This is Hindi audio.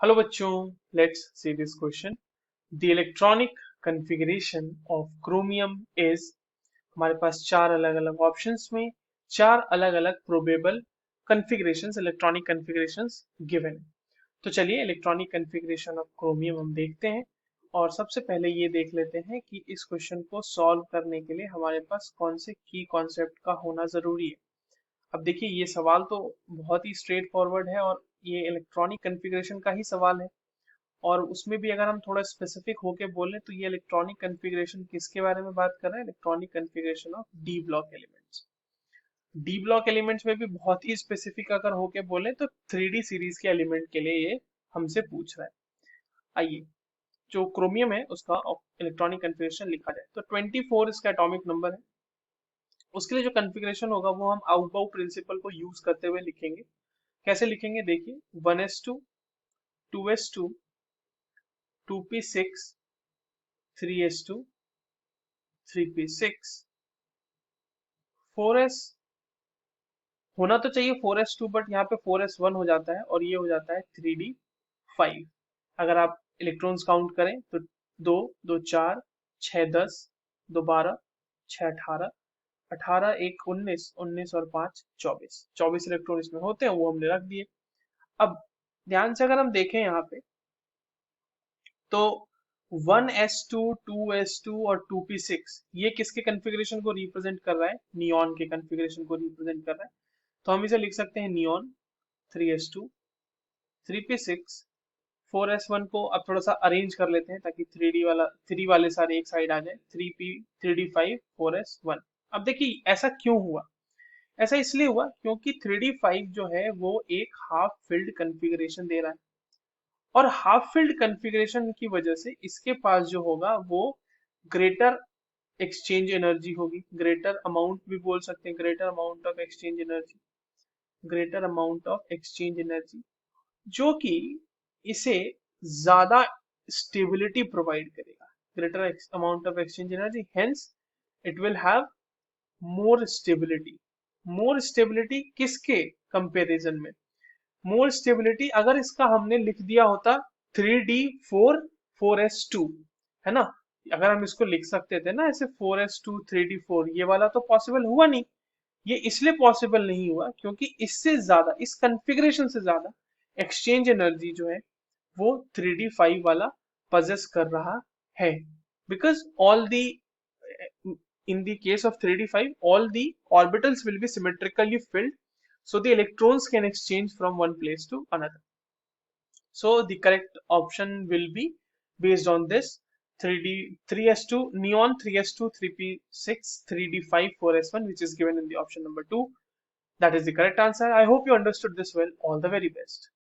हेलो बच्चों, let's see this question. The electronic configuration of chromium is. हमारे पास चार अलग अलग ऑप्शंस में चार अलग अलग probable configurations, electronic configurations given है। तो चलिए इलेक्ट्रॉनिक कॉन्फ़िगरेशन ऑफ क्रोमियम हम देखते हैं। और सबसे पहले ये देख लेते हैं कि इस क्वेश्चन को सॉल्व करने के लिए हमारे पास कौन से की कॉन्सेप्ट का होना जरूरी है। अब देखिए, ये सवाल तो बहुत ही स्ट्रेट फॉरवर्ड है और ये इलेक्ट्रॉनिक कॉन्फ़िगरेशन का ही सवाल है। और उसमें भी अगर हम थोड़ा स्पेसिफिक होके बोलें तो ये इलेक्ट्रॉनिक कॉन्फ़िगरेशन किसके बारे में बात कर रहे हैं? Electronic configuration of D block elements. D block elements में भी बहुत ही स्पेसिफिक अगर होके बोले तो 3D सीरीज के एलिमेंट के लिए ये हमसे पूछ रहा है। आइए, जो क्रोमियम है उसका इलेक्ट्रॉनिक कॉन्फ़िगरेशन लिखा जाए तो 24 इसका एटॉमिक नंबर है। उसके लिए जो कॉन्फ़िगरेशन होगा वो हम आउटबाउ प्रिंसिपल को यूज करते हुए लिखेंगे। कैसे लिखेंगे देखिए, 1s2, 2s2, 2p6, 3s2, 3p6, 4s। होना तो चाहिए 4s2, बट यहाँ पे 4s1 हो जाता है और ये हो जाता है 3d5। अगर आप इलेक्ट्रॉन्स काउंट करें तो दो, दो चार, छः 10, दो 12, छः 18, 18 एक 19, 19 और 5 24, 24 इलेक्ट्रॉन इसमें होते हैं, वो हमने रख दिए। अब ध्यान से अगर हम देखें यहाँ पे तो 1s2, 2s2 और 2p6 ये किसके कॉन्फ़िगरेशन को रिप्रेजेंट कर रहा है? नियॉन के कॉन्फ़िगरेशन को रिप्रेजेंट कर रहा है। तो हम इसे लिख सकते हैं नियॉन 3s2, 3p6, 4s1 को अब थोड़ा सा अरेंज कर लेते हैं ताकि 3D वाला 3 वाले सारे एक साइड आ जाए। 3p, 3d5, 4s1। अब देखिए ऐसा क्यों हुआ? ऐसा इसलिए हुआ क्योंकि 3d5 जो है वो एक हाफ फिल्ड कॉन्फ़िगरेशन दे रहा है। और हाफ फील्ड कॉन्फ़िगरेशन की वजह से इसके पास जो होगा वो ग्रेटर एक्सचेंज एनर्जी होगी। ग्रेटर अमाउंट भी बोल सकते हैं, greater amount of exchange energy, greater amount of exchange energy, जो कि इसे ज्यादा स्टेबिलिटी प्रोवाइड करेगा। Greater amount of exchange energy, hence it will have more stability. More stability किसके कंपैरिजन में? मोर स्टेबिलिटी अगर इसका हमने लिख दिया होता 3d4, 4s2, है ना? अगर हम इसको लिख सकते थे ना ऐसे 4s2, 3d4, ये वाला तो पॉसिबल हुआ नहीं। ये इसलिए पॉसिबल नहीं हुआ क्योंकि इससे ज्यादा, इस कॉन्फ़िगरेशन से ज्यादा एक्सचेंज एनर्जी जो है वो 3d5 वाला पजेस कर रहा है। Because all the in the case of 3d5, all the orbitals will be symmetrically filled, so the electrons can exchange from one place to another. So the correct option will be based on this: 3d 3s2 neon, 3s2, 3p6, 3d5, 4s1, which is given in the option number 2. That is the correct answer. I hope you understood this well. All the very best.